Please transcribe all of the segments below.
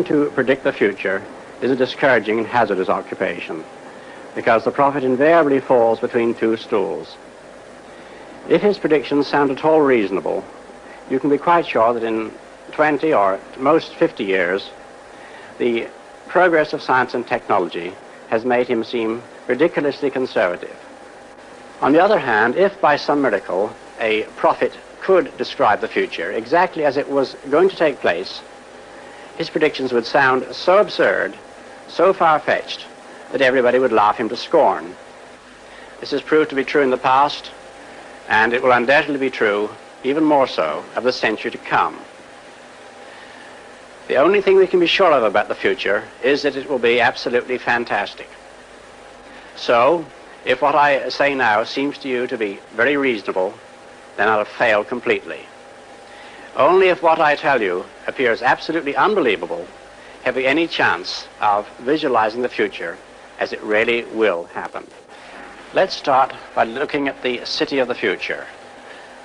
trying to predict the future is a discouraging and hazardous occupation, because the prophet invariably falls between two stools. If his predictions sound at all reasonable, you can be quite sure that in 20 or at most 50 years, the progress of science and technology has made him seem ridiculously conservative. On the other hand, if by some miracle a prophet could describe the future exactly as it was going to take place, his predictions would sound so absurd, so far-fetched, that everybody would laugh him to scorn. This has proved to be true in the past, and it will undoubtedly be true, even more so, of the century to come. The only thing we can be sure of about the future is that it will be absolutely fantastic. So, if what I say now seems to you to be very reasonable, then I'll have failed completely. Only if what I tell you appears absolutely unbelievable have we any chance of visualizing the future as it really will happen. Let's start by looking at the city of the future.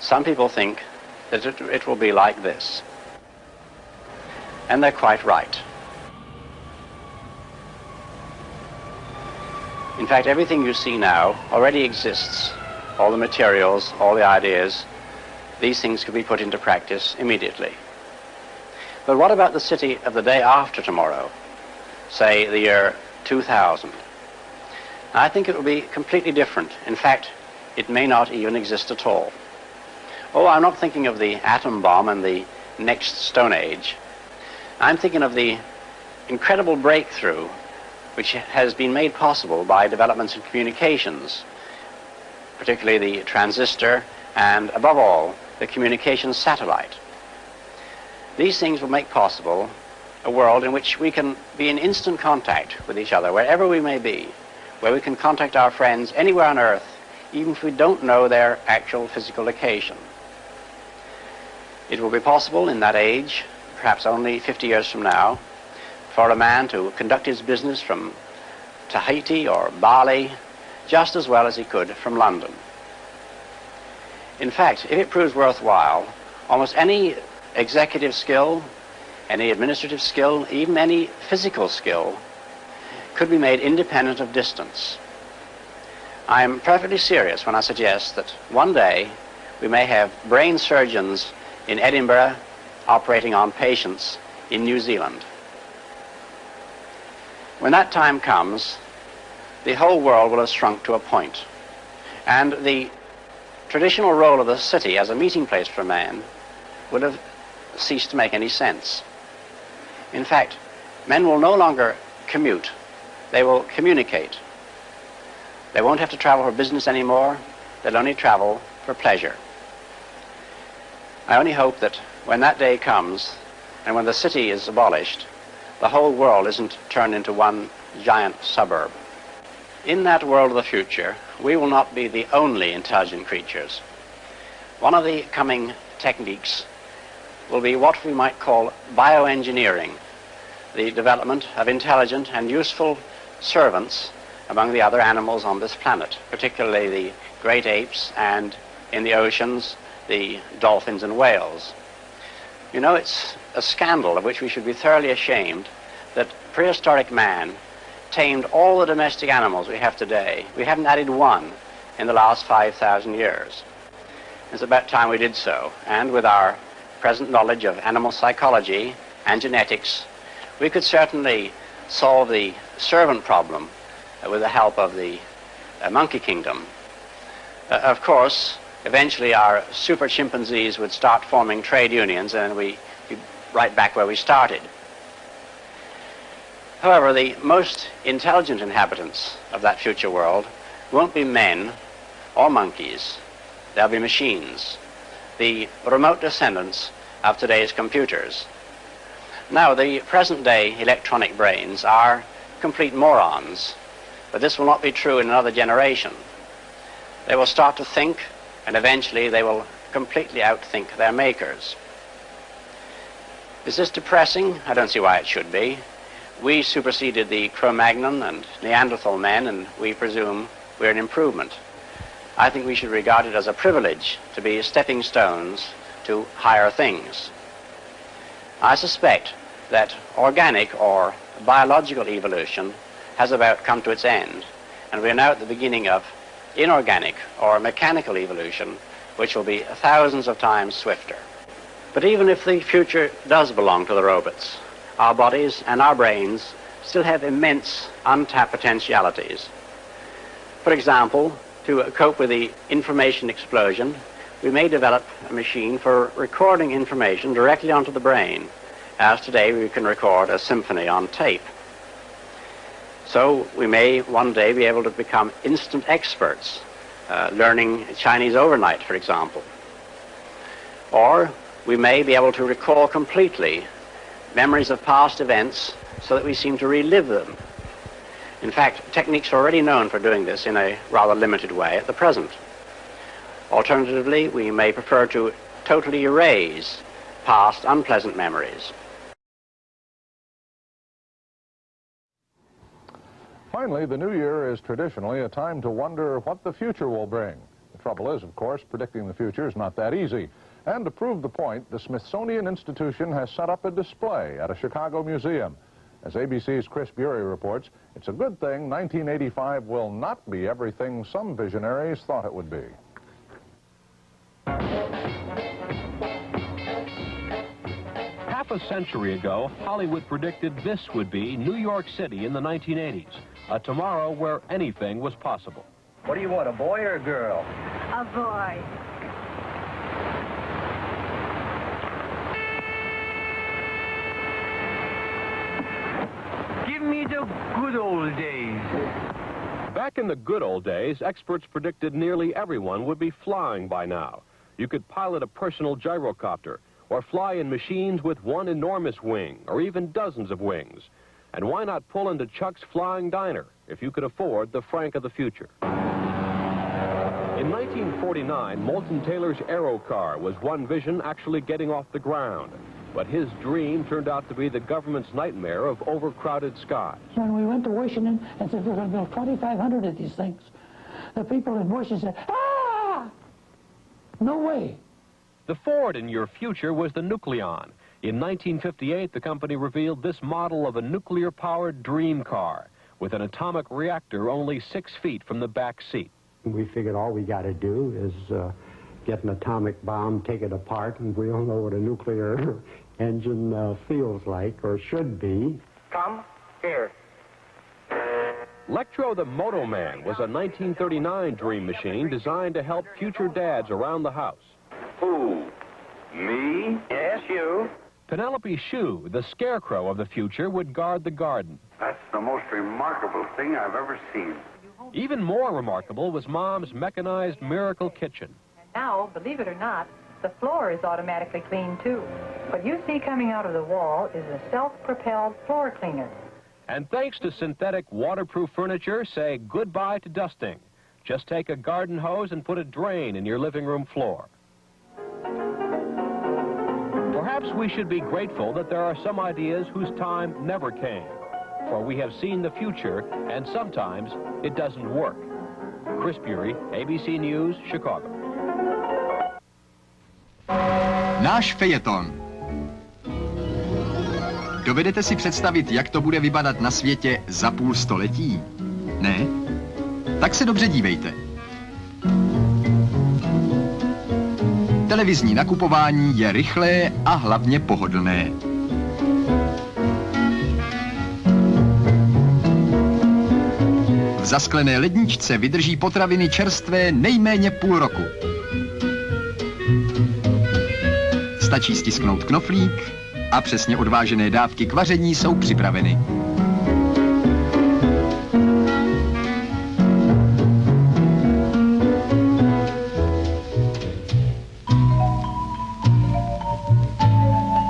Some people think that it will be like this. And they're quite right. In fact, everything you see now already exists. All the materials, all the ideas, these things could be put into practice immediately. But what about the city of the day after tomorrow, say the year 2000? I think it will be completely different. In fact, it may not even exist at all. Oh, I'm not thinking of the atom bomb and the next Stone Age. I'm thinking of the incredible breakthrough which has been made possible by developments in communications, particularly the transistor and, above all, the communications satellite. These things will make possible a world in which we can be in instant contact with each other, wherever we may be, where we can contact our friends anywhere on Earth, even if we don't know their actual physical location. It will be possible in that age, perhaps only 50 years from now, for a man to conduct his business from Tahiti or Bali just as well as he could from London. In fact, if it proves worthwhile, almost any executive skill, any administrative skill, even any physical skill, could be made independent of distance. I am perfectly serious when I suggest that one day we may have brain surgeons in Edinburgh operating on patients in New Zealand. When that time comes, the whole world will have shrunk to a point, and the traditional role of the city as a meeting place for man will have ceased to make any sense. In fact, men will no longer commute, they will communicate. They won't have to travel for business anymore, they'll only travel for pleasure. I only hope that when that day comes, and when the city is abolished, the whole world isn't turned into one giant suburb. In that world of the future, we will not be the only intelligent creatures. One of the coming techniques will be what we might call bioengineering, the development of intelligent and useful servants among the other animals on this planet, particularly the great apes and, in the oceans, the dolphins and whales. You know, it's a scandal of which we should be thoroughly ashamed that prehistoric man tamed all the domestic animals we have today. We haven't added one in the last 5,000 years. It's about time we did so, and with our present knowledge of animal psychology and genetics, we could certainly solve the servant problem with the help of the monkey kingdom. Of course, eventually our super chimpanzees would start forming trade unions, and we'd be right back where we started. However, the most intelligent inhabitants of that future world won't be men or monkeys. They'll be machines, the remote descendants of today's computers. Now, the present-day electronic brains are complete morons, but this will not be true in another generation. They will start to think, and eventually they will completely outthink their makers. Is this depressing? I don't see why it should be. We superseded the Cro-Magnon and Neanderthal men, and we presume we're an improvement. I think we should regard it as a privilege to be stepping stones to higher things. I suspect that organic or biological evolution has about come to its end, and we are now at the beginning of inorganic or mechanical evolution, which will be thousands of times swifter. But even if the future does belong to the robots, our bodies and our brains still have immense untapped potentialities. For example, to cope with the information explosion, we may develop a machine for recording information directly onto the brain, as today we can record a symphony on tape. So we may one day be able to become instant experts, learning Chinese overnight, for example. Or we may be able to recall completely memories of past events so that we seem to relive them. In fact, techniques are already known for doing this in a rather limited way at the present. Alternatively, we may prefer to totally erase past unpleasant memories. Finally, the new year is traditionally a time to wonder what the future will bring. The trouble is, of course, predicting the future is not that easy. And to prove the point, the Smithsonian Institution has set up a display at a Chicago museum. As ABC's Chris Bury reports, it's a good thing 1985 will not be everything some visionaries thought it would be. Half a century ago, Hollywood predicted this would be New York City in the 1980s, a tomorrow where anything was possible. What do you want, a boy or a girl? A boy. Give me the good old days. Back in the good old days, experts predicted nearly everyone would be flying by now. You could pilot a personal gyrocopter, or fly in machines with one enormous wing, or even dozens of wings. And why not pull into Chuck's Flying Diner, if you could afford the Frank of the future? In 1949, Moulton Taylor's Aero car was one vision actually getting off the ground. But his dream turned out to be the government's nightmare of overcrowded skies. When we went to Washington and said we're going to build 2,500 of these things, the people in Washington said, "Ah! No way." The Ford in your future was the Nucleon. In 1958, the company revealed this model of a nuclear-powered dream car with an atomic reactor only 6 feet from the back seat. We figured all we got to do is get an atomic bomb, take it apart, and we all know what a nuclear engine feels like, or should be. Come here. Electro the Moto Man was a 1939 dream machine designed to help future dads around the house. Who? Me? Yes, you. Penelope Shue, the scarecrow of the future, would guard the garden. That's the most remarkable thing I've ever seen. Even more remarkable was Mom's mechanized miracle kitchen. Now, believe it or not, the floor is automatically cleaned too. What you see coming out of the wall is a self-propelled floor cleaner. And thanks to synthetic waterproof furniture, say goodbye to dusting. Just take a garden hose and put a drain in your living room floor. Perhaps we should be grateful that there are some ideas whose time never came. For we have seen the future, and sometimes it doesn't work. Chris Bury, ABC News, Chicago. Náš fejeton. Dovedete si představit, jak to bude vypadat na světě za půl století? Ne? Tak se dobře dívejte. Televizní nakupování je rychlé a hlavně pohodlné. V zasklené ledničce vydrží potraviny čerstvé nejméně půl roku. Stačí stisknout knoflík a přesně odvážené dávky k vaření jsou připraveny.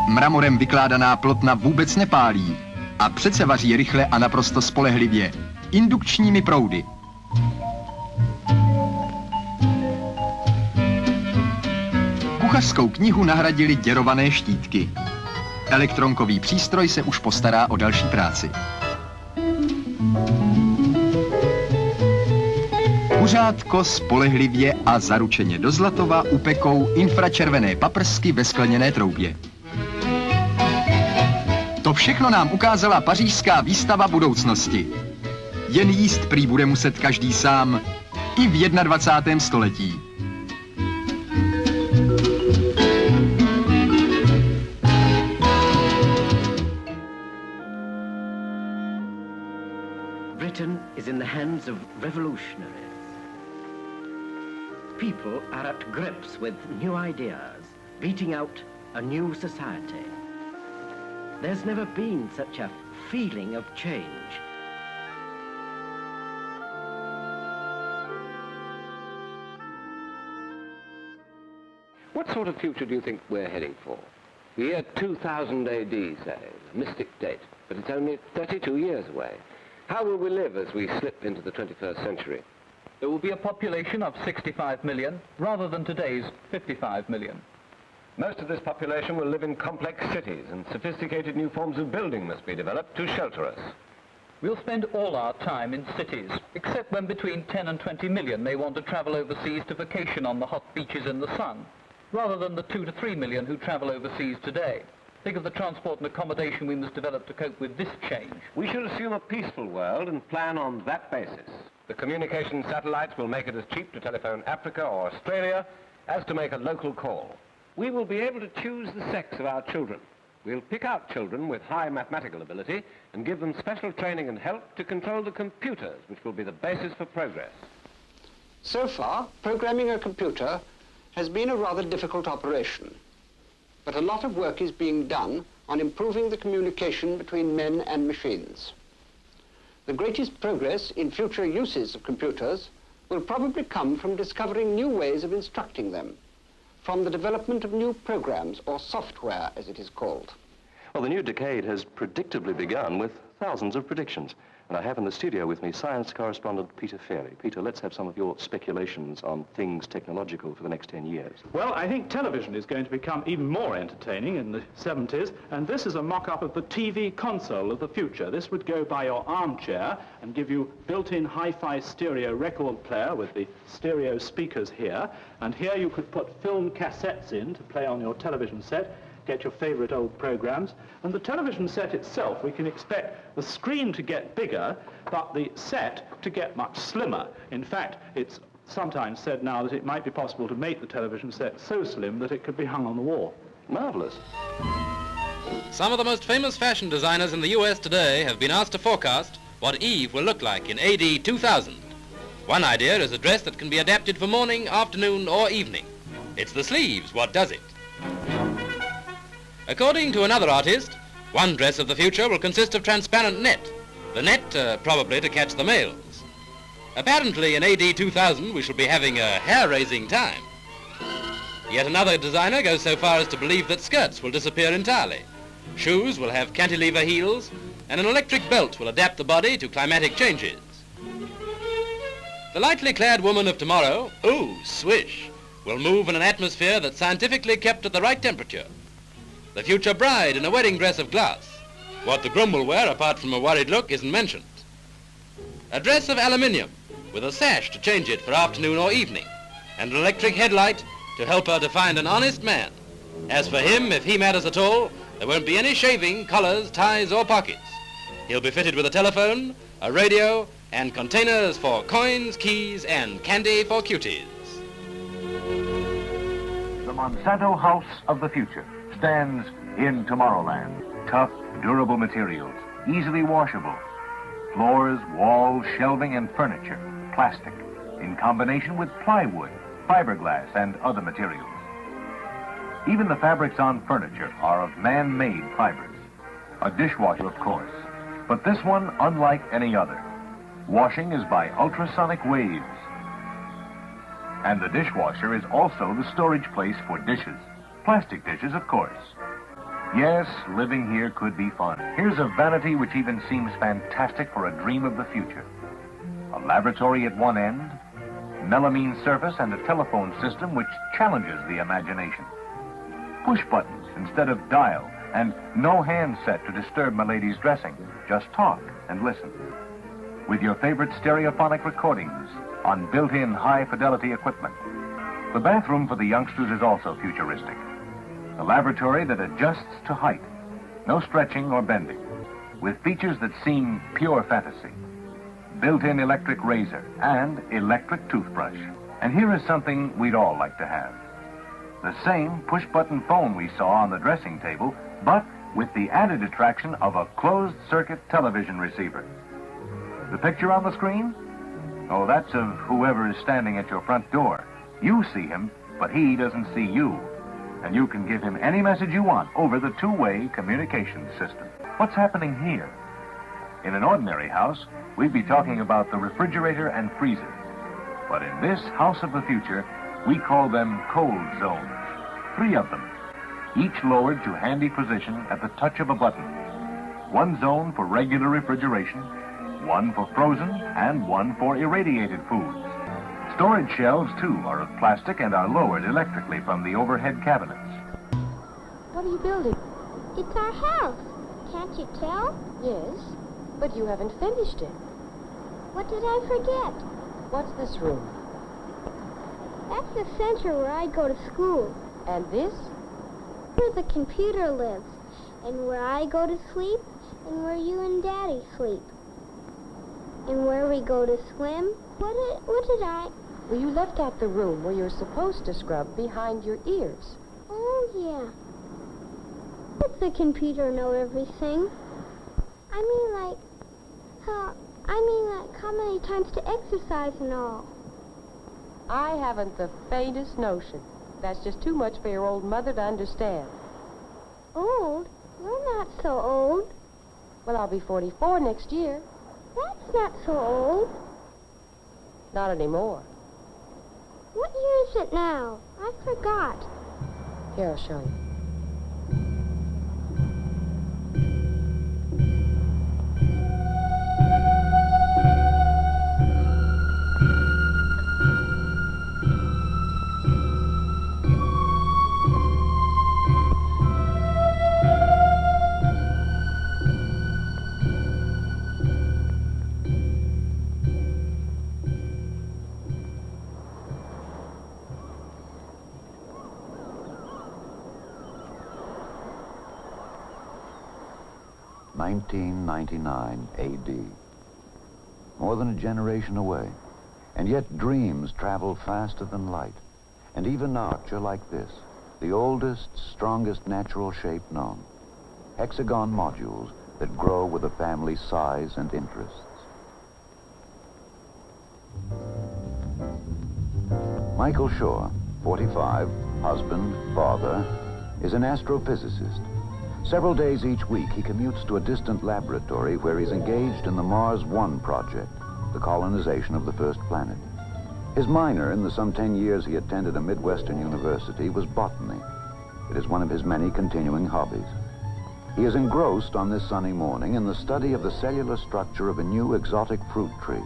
Mramorem vykládaná plotna vůbec nepálí a přece vaří rychle a naprosto spolehlivě. Indukčními proudy. Kuchařskou knihu nahradily děrované štítky. Elektronkový přístroj se už postará o další práci. Kuřátko spolehlivě a zaručeně do zlatova upekou infračervené paprsky ve skleněné troubě. To všechno nám ukázala pařížská výstava budoucnosti. Jen jíst prý bude muset každý sám, i v 21. století. Britain is in the hands of revolutionaries. People are at grips with new ideas, beating out a new society. There's never been such a feeling of change. What sort of future do you think we're heading for? The year 2000 AD, say, a mystic date, but it's only 32 years away. How will we live as we slip into the 21st century? There will be a population of 65 million, rather than today's 55 million. Most of this population will live in complex cities, and sophisticated new forms of building must be developed to shelter us. We'll spend all our time in cities, except when between 10 and 20 million may want to travel overseas to vacation on the hot beaches in the sun, rather than the 2 to 3 million who travel overseas today. Think of the transport and accommodation we must develop to cope with this change. We should assume a peaceful world and plan on that basis. The communication satellites will make it as cheap to telephone Africa or Australia as to make a local call. We will be able to choose the sex of our children. We'll pick out children with high mathematical ability and give them special training and help to control the computers, which will be the basis for progress. So far, programming a computer has been a rather difficult operation. But a lot of work is being done on improving the communication between men and machines. The greatest progress in future uses of computers will probably come from discovering new ways of instructing them, from the development of new programs, or software as it is called. Well, the new decade has predictably begun with thousands of predictions. And I have in the studio with me science correspondent Peter Fairley. Peter, let's have some of your speculations on things technological for the next 10 years. Well, I think television is going to become even more entertaining in the 70s, and this is a mock-up of the TV console of the future. This would go by your armchair and give you built-in hi-fi stereo record player with the stereo speakers here, and here you could put film cassettes in to play on your television set, get your favorite old programs. And the television set itself, we can expect the screen to get bigger, but the set to get much slimmer. In fact, it's sometimes said now that it might be possible to make the television set so slim that it could be hung on the wall. Marvelous. Some of the most famous fashion designers in the US today have been asked to forecast what Eve will look like in AD 2000. One idea is a dress that can be adapted for morning, afternoon, or evening. It's the sleeves what does it. According to another artist, one dress of the future will consist of transparent net, the net probably to catch the males. Apparently in AD 2000 we shall be having a hair-raising time. Yet another designer goes so far as to believe that skirts will disappear entirely. Shoes will have cantilever heels, and an electric belt will adapt the body to climatic changes. The lightly clad woman of tomorrow, ooh, swish, will move in an atmosphere that's scientifically kept at the right temperature. The future bride in a wedding dress of glass. What the groom will wear, apart from a worried look, isn't mentioned. A dress of aluminium, with a sash to change it for afternoon or evening, and an electric headlight to help her to find an honest man. As for him, if he matters at all, there won't be any shaving, collars, ties, or pockets. He'll be fitted with a telephone, a radio, and containers for coins, keys, and candy for cuties. The Monsanto house of the future stands in Tomorrowland. Tough, durable materials, easily washable. Floors, walls, shelving, and furniture, plastic, in combination with plywood, fiberglass, and other materials. Even the fabrics on furniture are of man-made fibers. A dishwasher, of course, but this one unlike any other. Washing is by ultrasonic waves. And the dishwasher is also the storage place for dishes. Plastic dishes, of course. Yes, living here could be fun. Here's a vanity which even seems fantastic for a dream of the future. A laboratory at one end, melamine surface, and a telephone system which challenges the imagination. Push buttons instead of dial, and no handset to disturb my lady's dressing. Just talk and listen. With your favorite stereophonic recordings on built-in high-fidelity equipment. The bathroom for the youngsters is also futuristic. A laboratory that adjusts to height, no stretching or bending, with features that seem pure fantasy. Built-in electric razor and electric toothbrush. And here is something we'd all like to have. The same push-button phone we saw on the dressing table, but with the added attraction of a closed-circuit television receiver. The picture on the screen? Oh, that's of whoever is standing at your front door. You see him, but he doesn't see you. And you can give him any message you want over the two-way communication system. What's happening here? In an ordinary house, we'd be talking about the refrigerator and freezer. But in this house of the future, we call them cold zones. 3 of them, each lowered to handy position at the touch of a button. 1 zone for regular refrigeration, 1 for frozen, and 1 for irradiated foods. Storage shelves, too, are of plastic and are lowered electrically from the overhead cabinets. What are you building? It's our house. Can't you tell? Yes, but you haven't finished it. What did I forget? What's this room? That's the center where I go to school. And this? Where the computer lives, and where I go to sleep, and where you and Daddy sleep. And where we go to swim. What did I... Well, you left out the room where you're supposed to scrub behind your ears. Oh, yeah. Does the computer know everything? I mean, like how many times to exercise and all. I haven't the faintest notion. That's just too much for your old mother to understand. Old? We're not so old. Well, I'll be 44 next year. That's not so old. Not anymore. What year is it now? I forgot. Here, I'll show you. (1999 AD). More than a generation away, and yet dreams travel faster than light. And even now, structure like this, the oldest, strongest natural shape known. Hexagon modules that grow with a family's size and interests. Michael Shaw, 45, husband, father, is an astrophysicist. Several days each week, he commutes to a distant laboratory where he's engaged in the Mars 1 project, the colonization of the first planet. His minor in the some 10 years he attended a Midwestern university was botany. It is one of his many continuing hobbies. He is engrossed on this sunny morning in the study of the cellular structure of a new exotic fruit tree.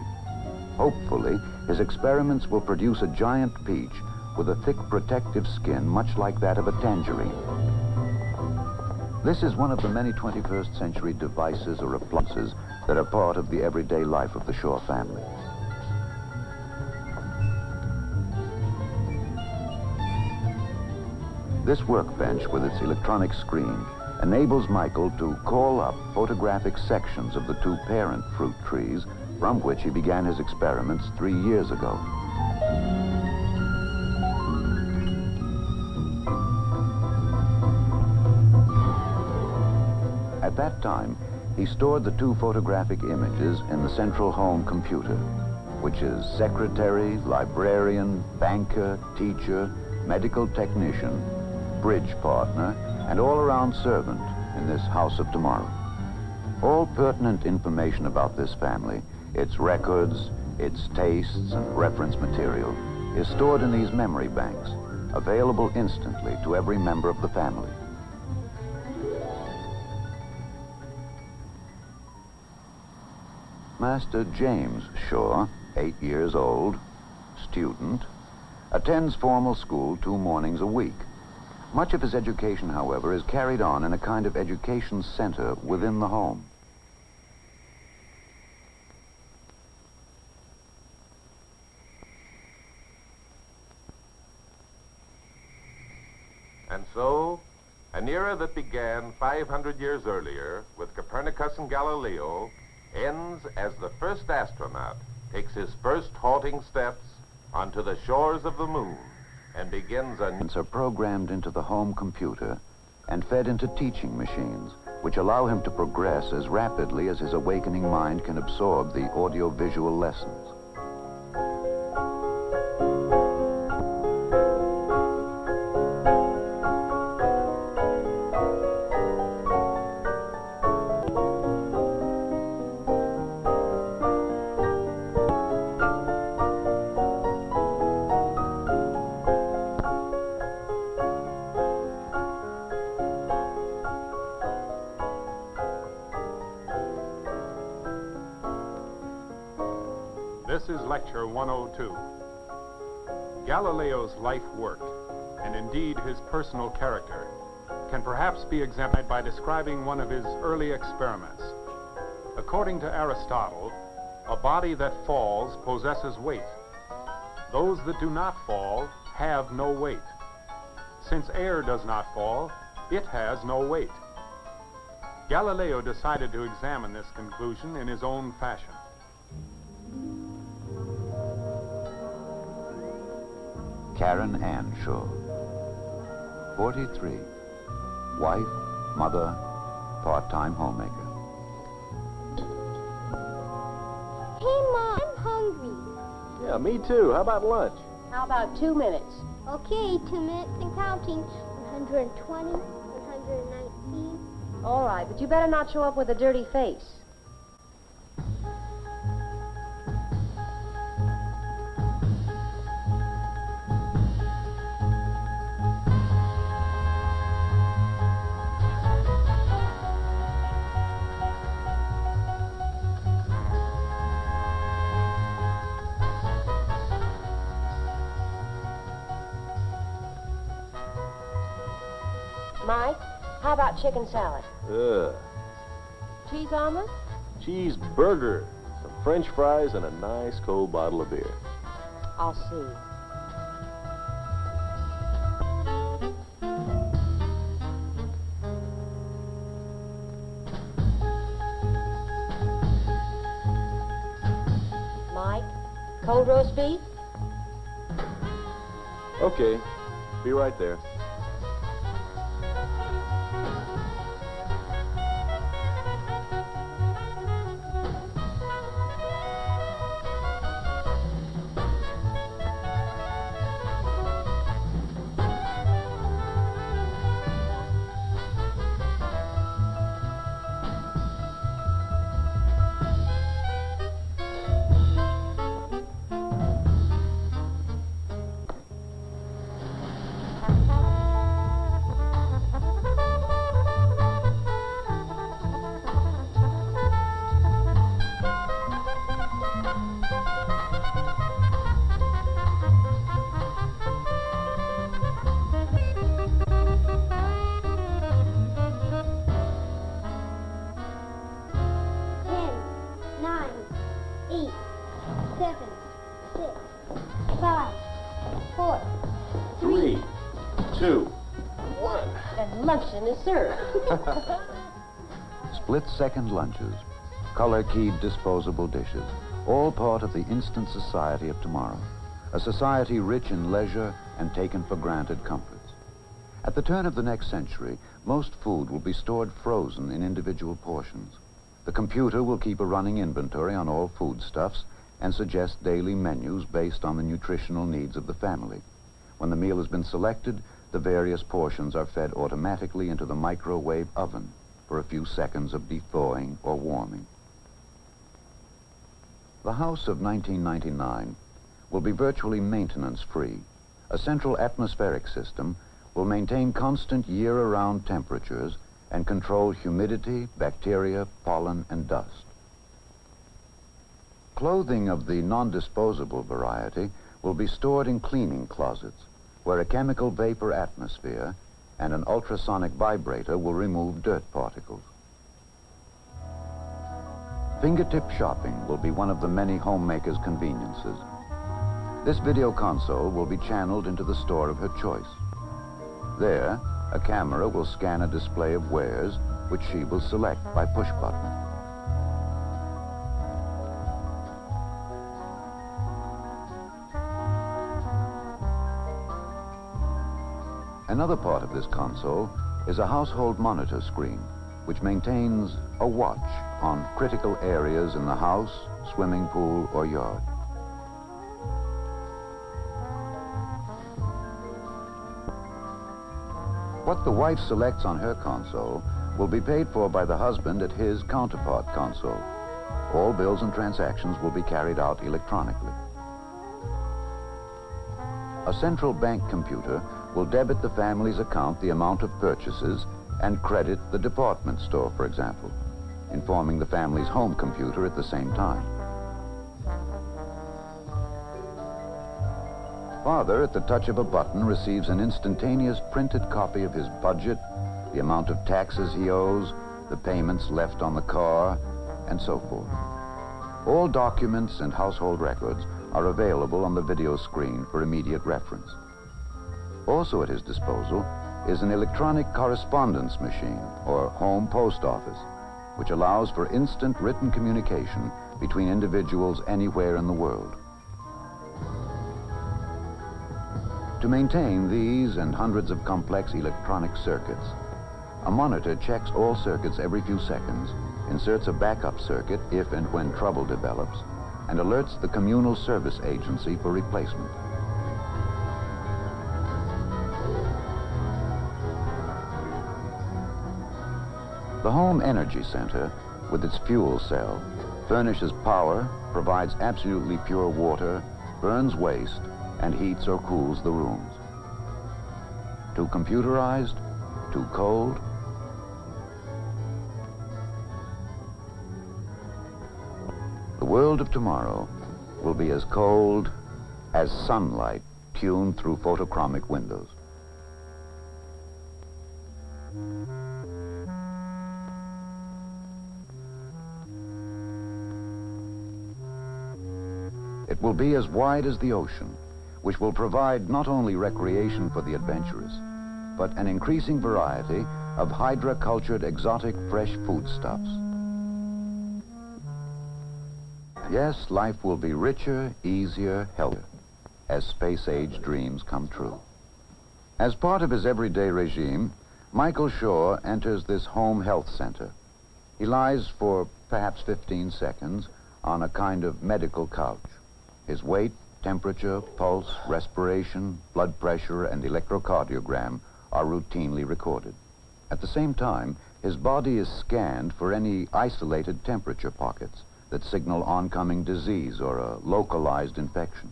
Hopefully, his experiments will produce a giant peach with a thick protective skin much like that of a tangerine. This is one of the many 21st century devices or appliances that are part of the everyday life of the Shaw family. This workbench with its electronic screen enables Michael to call up photographic sections of the 2 parent fruit trees from which he began his experiments 3 years ago. At that time, he stored the 2 photographic images in the central home computer, which is secretary, librarian, banker, teacher, medical technician, bridge partner, and all-around servant in this house of tomorrow. All pertinent information about this family, its records, its tastes, and reference material, is stored in these memory banks, available instantly to every member of the family. Master James Shaw, 8 years old, student, attends formal school 2 mornings a week. Much of his education, however, is carried on in a kind of education center within the home. And so, An era that began 500 years earlier with Copernicus and Galileo ends as the first astronaut takes his first halting steps onto the shores of the moon and begins a... Are programmed into the home computer and fed into teaching machines, which allow him to progress as rapidly as his awakening mind can absorb the audio-visual lessons. This is Lecture 102. Galileo's life work, and indeed his personal character, can perhaps be examined by describing one of his early experiments. According to Aristotle, a body that falls possesses weight. Those that do not fall have no weight. Since air does not fall, it has no weight. Galileo decided to examine this conclusion in his own fashion. Karen Ann Shaw, 43, wife, mother, part-time homemaker. Hey, Mom, I'm hungry. Yeah, me too. How about lunch? How about 2 minutes? Okay, 2 minutes and counting. 120, 119. All right, but you better not show up with a dirty face. Mike, how about chicken salad? Cheese omelet? Cheeseburger, some French fries, and a nice cold bottle of beer. I'll see. Mike, cold roast beef? Okay, be right there. Luncheon is served. Split-second lunches, color-keyed disposable dishes, all part of the instant society of tomorrow, a society rich in leisure and taken for granted comforts. At the turn of the next century, most food will be stored frozen in individual portions. The computer will keep a running inventory on all foodstuffs and suggest daily menus based on the nutritional needs of the family. When the meal has been selected, the various portions are fed automatically into the microwave oven for a few seconds of thawing or warming. The house of 1999 will be virtually maintenance-free. A central atmospheric system will maintain constant year-around temperatures and control humidity, bacteria, pollen, and dust. Clothing of the non-disposable variety will be stored in cleaning closets, where a chemical vapor atmosphere and an ultrasonic vibrator will remove dirt particles. Fingertip shopping will be one of the many homemakers' conveniences. This video console will be channeled into the store of her choice. There, A camera will scan a display of wares, which she will select by push button. Another part of this console is a household monitor screen, which maintains a watch on critical areas in the house, swimming pool, or yard. What the wife selects on her console will be paid for by the husband at his counterpart console. All bills and transactions will be carried out electronically. A central bank computer will debit the family's account the amount of purchases and credit the department store, for example, informing the family's home computer at the same time. Father, at the touch of a button, receives an instantaneous printed copy of his budget, the amount of taxes he owes, the payments left on the car, and so forth. All documents and household records are available on the video screen for immediate reference. Also at his disposal is an electronic correspondence machine, or home post office, which allows for instant written communication between individuals anywhere in the world. To maintain these and hundreds of complex electronic circuits, a monitor checks all circuits every few seconds, inserts a backup circuit if and when trouble develops, and alerts the communal service agency for replacement. The Home Energy Center, with its fuel cell, furnishes power, provides absolutely pure water, burns waste, and heats or cools the rooms. Too computerized? Too cold? The world of tomorrow will be as cold as sunlight tuned through photochromic windows. It will be as wide as the ocean, which will provide not only recreation for the adventurous, but an increasing variety of hydra-cultured exotic fresh foodstuffs. Yes, life will be richer, easier, healthier, as space-age dreams come true. As part of his everyday regime, Michael Shaw enters this home health center. He lies for perhaps 15 seconds on a kind of medical couch. His weight, temperature, pulse, respiration, blood pressure, and electrocardiogram are routinely recorded. At the same time, his body is scanned for any isolated temperature pockets that signal oncoming disease or a localized infection.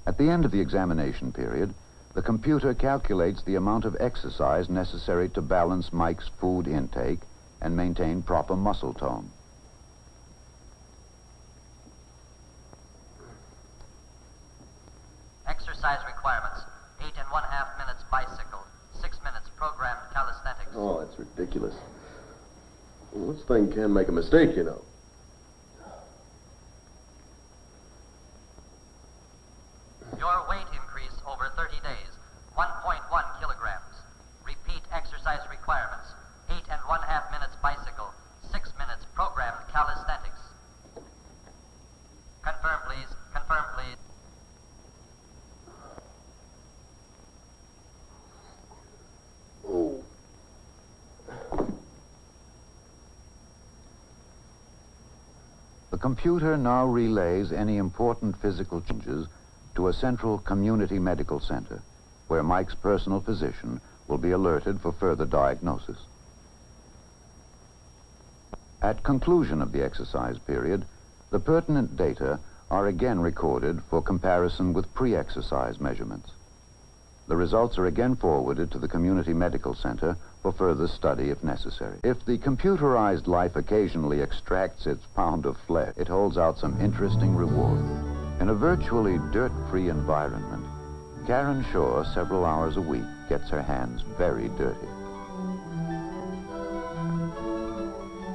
At the end of the examination period, the computer calculates the amount of exercise necessary to balance Mike's food intake and maintain proper muscle tone. Exercise requirements: 8½ minutes bicycle, 6 minutes programmed calisthenics. Oh, that's ridiculous. Well, this thing can make a mistake, you know. Your weight increase over 30 days, 1.1 kilograms. Repeat exercise requirements: 8½ minutes bicycle, 6 minutes programmed calisthenics. Confirm, please. Confirm, please. Oh. The computer now relays any important physical changes to a central community medical center, where Mike's personal physician will be alerted for further diagnosis. At conclusion of the exercise period, the pertinent data are again recorded for comparison with pre-exercise measurements. The results are again forwarded to the community medical center for further study if necessary. If the computerized life occasionally extracts its pound of flesh, it holds out some interesting reward. In a virtually dirt-free environment, Karen Shaw, several hours a week, gets her hands very dirty.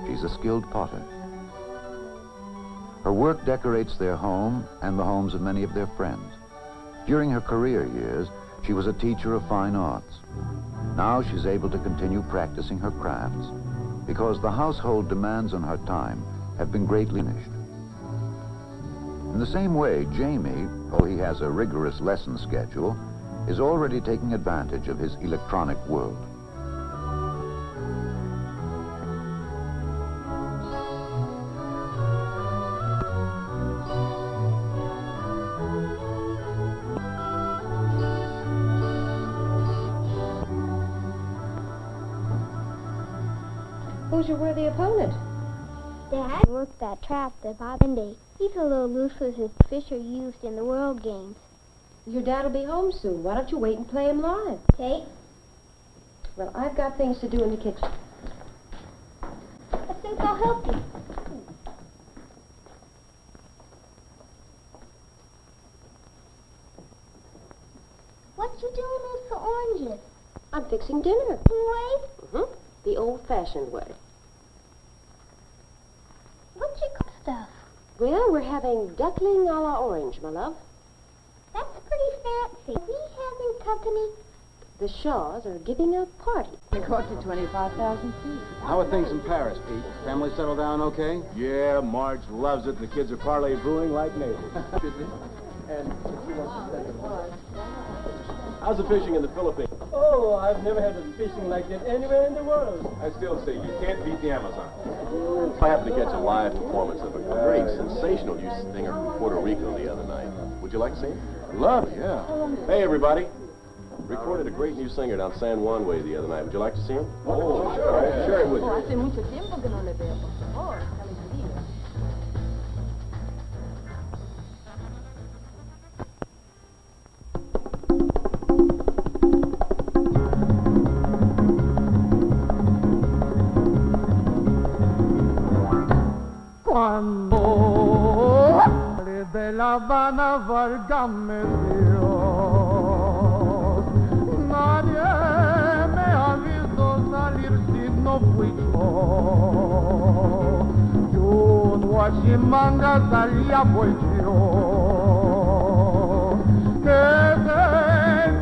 She's a skilled potter. Her work decorates their home and the homes of many of their friends. During her career years, She was a teacher of fine arts. Now she's able to continue practicing her crafts because the household demands on her time have been greatly diminished. In the same way, Jamie, though he has a rigorous lesson schedule, is already taking advantage of his electronic world. Who's your worthy opponent? Dad worked that trap that Bob Indy. He's a little loose with his fish are used in the World Games. Your dad will be home soon. Why don't you wait and play him live? Okay. Well, I've got things to do in the kitchen. I think I'll help you. What you doing with the oranges? I'm fixing dinner. Wait. Mm-hmm. The old-fashioned way. What's your cook stuff? Well, we're having duckling a la orange, my love. That's pretty fancy. Are we having company? The Shaws are giving a party. It cost you 25,000 feet. How are things in Paris, Pete? Family settled down okay? Yeah, Marge loves it, and the kids are parley-booing like neighbors. How's the fishing in the Philippines? Oh, I've never had fishing like that anywhere in the world. I still say you can't beat the Amazon. I happened to catch a live performance of a great, sensational youth singer from Puerto Rico the other night. Would you like to see it? Love it, yeah. Hey, everybody. Recorded a great new singer down San Juan way the other night. Would you like to see him? Oh, sure. Share it with you. Hace mucho tiempo que no le veo, por favor. Cuando de La Habana, válgame Dios, nadie me ha visto salir si no fui yo. Yo en Huachimanga salía pues yo, que se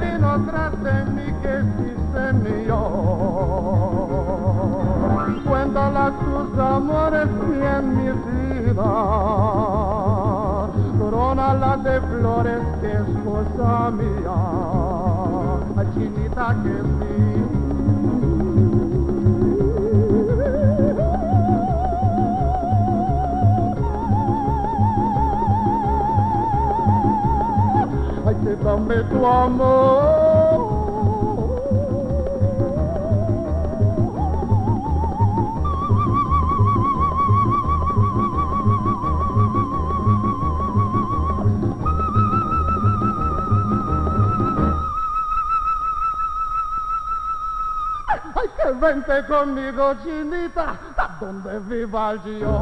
vino tras de mí que sí señor. Cuéntala tus amores y en mi vida, corónala de flores que es cosa mía, chinita que sí. Ay, que dame tu amor. Ay, que vente conmigo, chinita, donde viva yo.